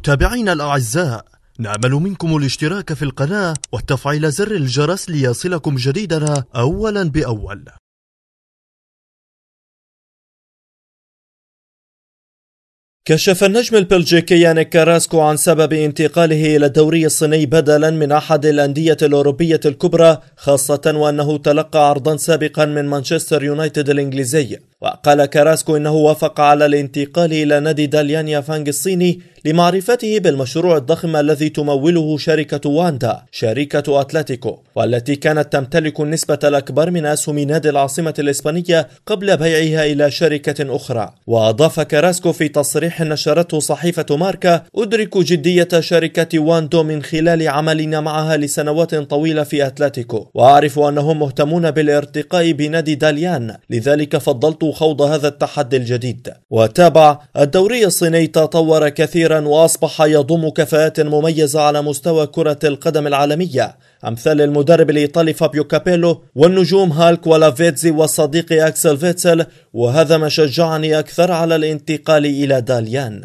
متابعينا الأعزاء، نأمل منكم الاشتراك في القناة وتفعيل زر الجرس ليصلكم جديدنا أولا بأول. كشف النجم البلجيكي يانيك كاراسكو عن سبب انتقاله إلى الدوري الصيني بدلا من أحد الأندية الأوروبية الكبرى، خاصة وأنه تلقى عرضا سابقا من مانشستر يونايتد الإنجليزي. وقال كاراسكو إنه وافق على الانتقال إلى نادي داليان يافانغ الصيني لمعرفته بالمشروع الضخم الذي تموله شركة واندا شركة أتلتيكو، والتي كانت تمتلك النسبة الأكبر من أسهم نادي العاصمة الإسبانية قبل بيعها إلى شركة أخرى. وأضاف كاراسكو في تصريح نشرته صحيفة ماركا: أدرك جدية شركة واندو من خلال عملنا معها لسنوات طويلة في أتلتيكو، وأعرف أنهم مهتمون بالارتقاء بنادي داليان، لذلك فضلت خوض هذا التحدي الجديد. وتابع: الدوري الصيني تطور كثيرا وأصبح يضم كفاءات مميزة على مستوى كرة القدم العالمية، أمثال المدرب الإيطالي فابيو كابيلو والنجوم هالك ولافيتزي والصديق أكسل فيتسل، وهذا ما شجعني أكثر على الانتقال إلى داليان.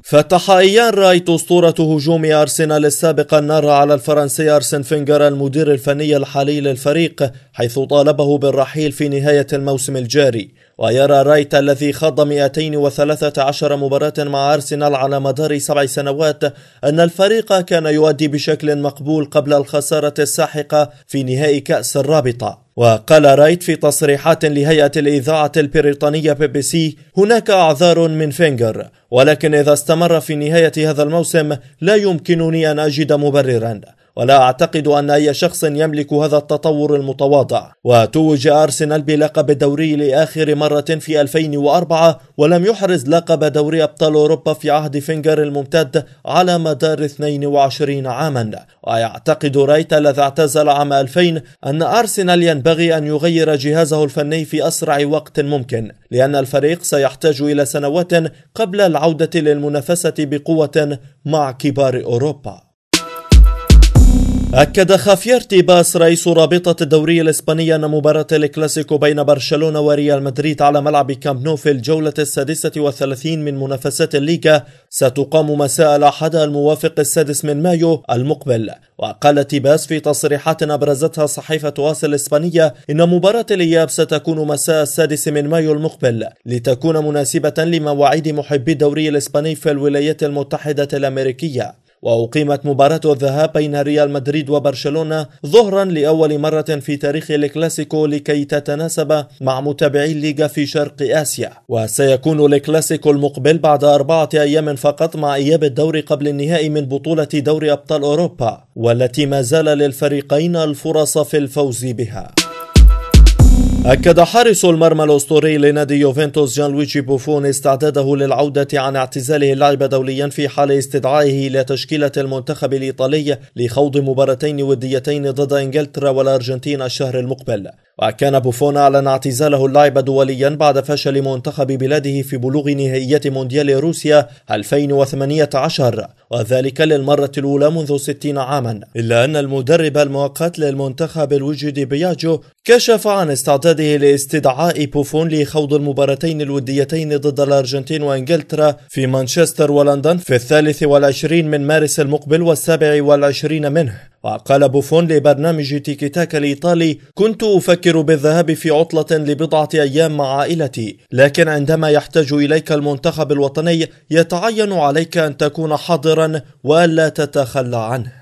فتح إيان رايت أسطورة هجوم أرسنال السابق النار على الفرنسي أرسن فينغر المدير الفني الحالي للفريق، حيث طالبه بالرحيل في نهاية الموسم الجاري. ويرى رايت الذي خاض 213 مباراة مع أرسنال على مدار 7 سنوات أن الفريق كان يؤدي بشكل مقبول قبل الخسارة الساحقة في نهائي كأس الرابطة. وقال رايت في تصريحات لهيئة الإذاعة البريطانية BBC: هناك أعذار من فينغر، ولكن إذا استمر في نهاية هذا الموسم لا يمكنني أن أجد مبررا، ولا أعتقد أن أي شخص يملك هذا التطور المتواضع. وتوج أرسنال بلقب الدوري لآخر مرة في 2004، ولم يحرز لقب دوري أبطال أوروبا في عهد فينغر الممتد على مدار 22 عاما. ويعتقد رايت الذي اعتزل عام 2000 أن أرسنال ينبغي أن يغير جهازه الفني في أسرع وقت ممكن، لأن الفريق سيحتاج إلى سنوات قبل العودة للمنافسة بقوة مع كبار أوروبا. أكد خافير تيباس رئيس رابطة الدوري الإسباني أن مباراة الكلاسيكو بين برشلونة وريال مدريد على ملعب كامب نو في الجولة 36 من منافسات الليغا ستقام مساء الأحد الموافق 6 مايو المقبل. وقال تيباس في تصريحات أبرزتها صحيفة آس الإسبانية إن مباراة الإياب ستكون مساء 6 مايو المقبل، لتكون مناسبة لمواعيد محبي الدوري الإسباني في الولايات المتحدة الأمريكية. وأقيمت مباراة الذهاب بين ريال مدريد وبرشلونة ظهرا لأول مرة في تاريخ الكلاسيكو لكي تتناسب مع متابعي الليغا في شرق آسيا. وسيكون الكلاسيكو المقبل بعد 4 أيام فقط مع إياب الدوري قبل النهائي من بطولة دوري أبطال أوروبا، والتي ما زال للفريقين الفرص في الفوز بها. أكد حارس المرمى الأسطوري لنادي يوفنتوس جان لويجي بوفون استعداده للعودة عن اعتزاله اللعب دوليا في حال استدعائه إلى تشكيلة المنتخب الإيطالي لخوض مباراتين وديتين ضد إنجلترا والأرجنتين الشهر المقبل. وكان بوفون أعلن اعتزاله اللعب دوليا بعد فشل منتخب بلاده في بلوغ نهائيات مونديال روسيا 2018، وذلك للمرة الأولى منذ 60 عاما. إلا أن المدرب المؤقت للمنتخب لويجي دي بياجو كشف عن استعداده لاستدعاء بوفون لخوض المباراتين الوديتين ضد الأرجنتين وإنجلترا في مانشستر ولندن في 23 من مارس المقبل و27 منه. وقال بوفون لبرنامج تيكي تاكا الإيطالي: كنت أفكر بالذهاب في عطلة لبضعة أيام مع عائلتي، لكن عندما يحتاج إليك المنتخب الوطني يتعين عليك أن تكون حاضرا وألا تتخلى عنه.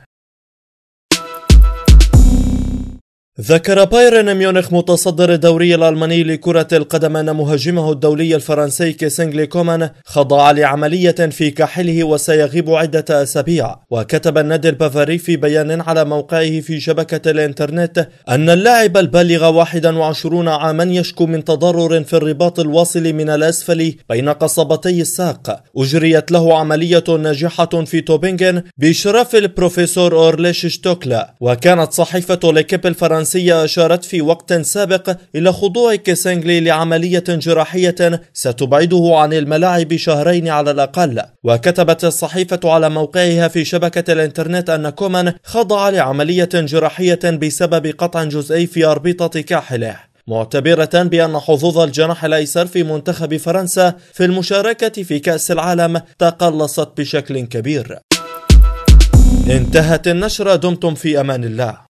ذكر بايرن ميونخ متصدر الدوري الألماني لكرة القدم أن مهاجمه الدولي الفرنسي كيسينغلي كومان خضع لعملية في كاحله وسيغيب عدة أسابيع. وكتب النادي البافاري في بيان على موقعه في شبكة الإنترنت أن اللاعب البالغ 21 عاما يشكو من تضرر في الرباط الواصل من الأسفل بين قصبتي الساق. أجريت له عملية ناجحة في توبينغن بإشراف البروفيسور أورليش شتوكلا. وكانت صحيفة ليكيب الفرنسية أشارت في وقت سابق إلى خضوع كيسينغلي لعملية جراحية ستبعده عن الملاعب 2 شهر على الأقل. وكتبت الصحيفة على موقعها في شبكة الإنترنت أن كومان خضع لعملية جراحية بسبب قطع جزئي في أربطة كاحله، معتبرة بأن حظوظ الجناح الأيسر في منتخب فرنسا في المشاركة في كأس العالم تقلصت بشكل كبير. انتهت النشرة. دمتم في أمان الله.